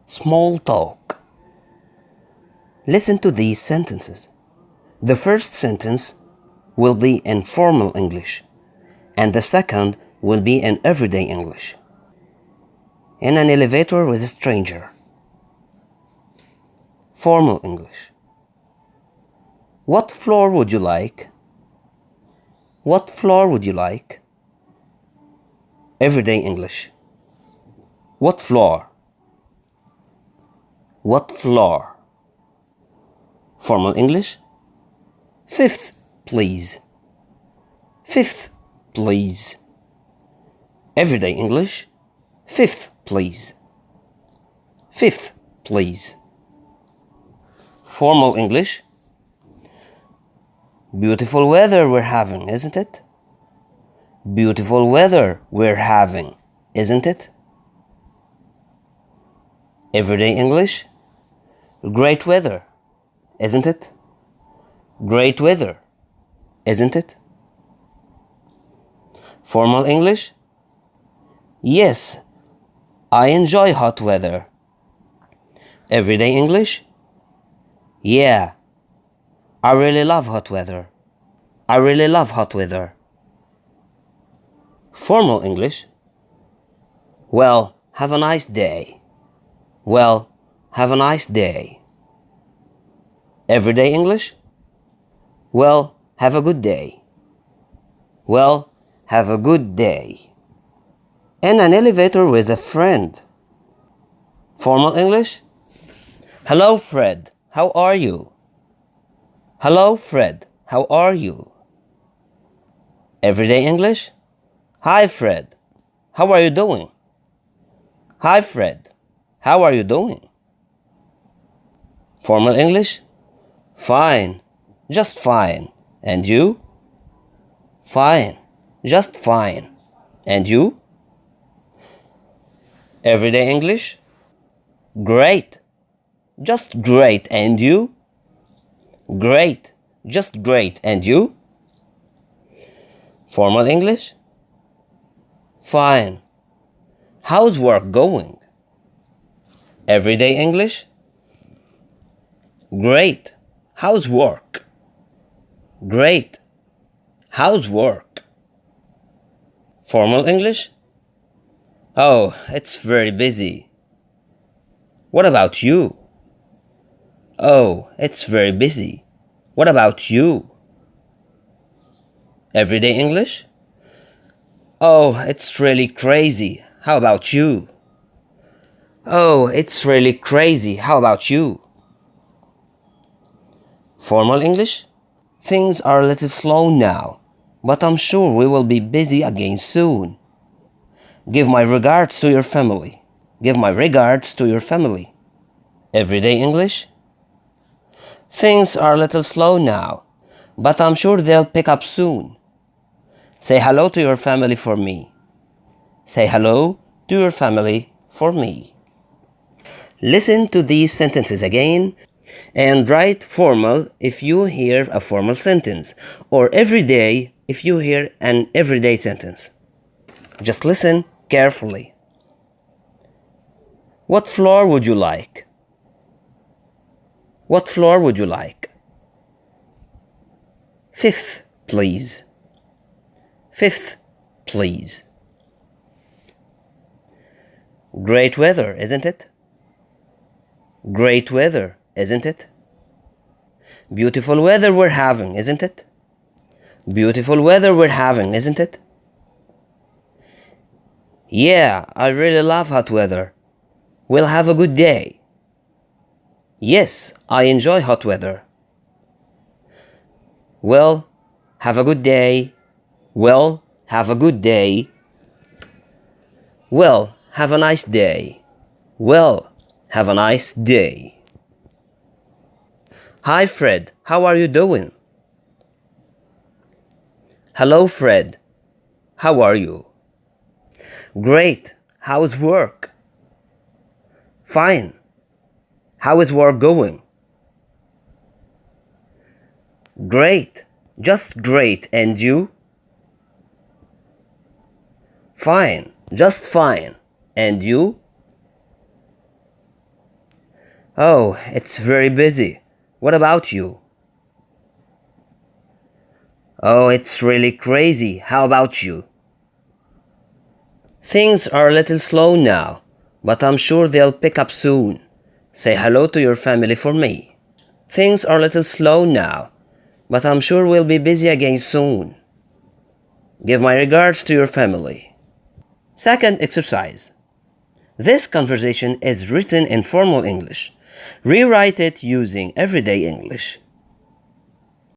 Small talk. Listen to these sentences. The first sentence will be in formal English, and the second will be in everyday English. In an elevator with a stranger. Formal English. What floor would you like? What floor would you like? Everyday English. What floor? What floor? Formal English. Fifth, please. Fifth, please. Everyday English. Fifth, please. Fifth, please. Formal English. Beautiful weather we're having, isn't it? Beautiful weather we're having, isn't it? Everyday English. Great weather, isn't it? Great weather, isn't it? Formal English. Yes, I enjoy hot weather. Everyday English. Yeah, I really love hot weather. I really love hot weather. Formal English. Well, have a nice day. Well, have a nice day. Everyday English. Well, have a good day. Well, have a good day. In an elevator with a friend. Formal English. Hello, Fred. How are you? Hello, Fred. How are you? Everyday English. Hi, Fred. How are you doing? Hi, Fred. How are you doing? Formal English. Fine. Just fine. And you? Fine. Just fine. And you? Everyday English. Great. Just great. And you? Great. Just great. And you? Formal English. Fine. How's work going? Everyday English. Great. How's work? Great. How's work? Formal English. Oh, it's very busy. What about you? Oh, it's very busy. What about you? Everyday English. Oh, it's really crazy. How about you? Oh, it's really crazy. How about you? Formal English. Things are a little slow now, but I'm sure we will be busy again soon. Give my regards to your family. Give my regards to your family. Everyday English. Things are a little slow now, but I'm sure they'll pick up soon. Say hello to your family for me. Say hello to your family for me. Listen to these sentences again and write formal if you hear a formal sentence, or everyday if you hear an everyday sentence. Just listen carefully. What floor would you like? What floor would you like? Fifth, please. Fifth, please. Great weather, isn't it? Great weather, isn't it? Beautiful weather we're having, isn't it? Beautiful weather we're having, isn't it? Yeah, I really love hot weather. We'll have a good day. Yes, I enjoy hot weather. Well, have a good day. Well, have a good day. Well, have a nice day. Well, have a nice day. Hi, Fred. How are you doing? Hello, Fred. How are you? Great. How's work? Fine. How is work going? Great. Just great. And you? Fine. Just fine. And you? Oh, it's very busy. What about you? Oh, it's really crazy. How about you? Things are a little slow now, but I'm sure they'll pick up soon. Say hello to your family for me. Things are a little slow now, but I'm sure we'll be busy again soon. Give my regards to your family. Second exercise. This conversation is written in formal English. Rewrite it using everyday English.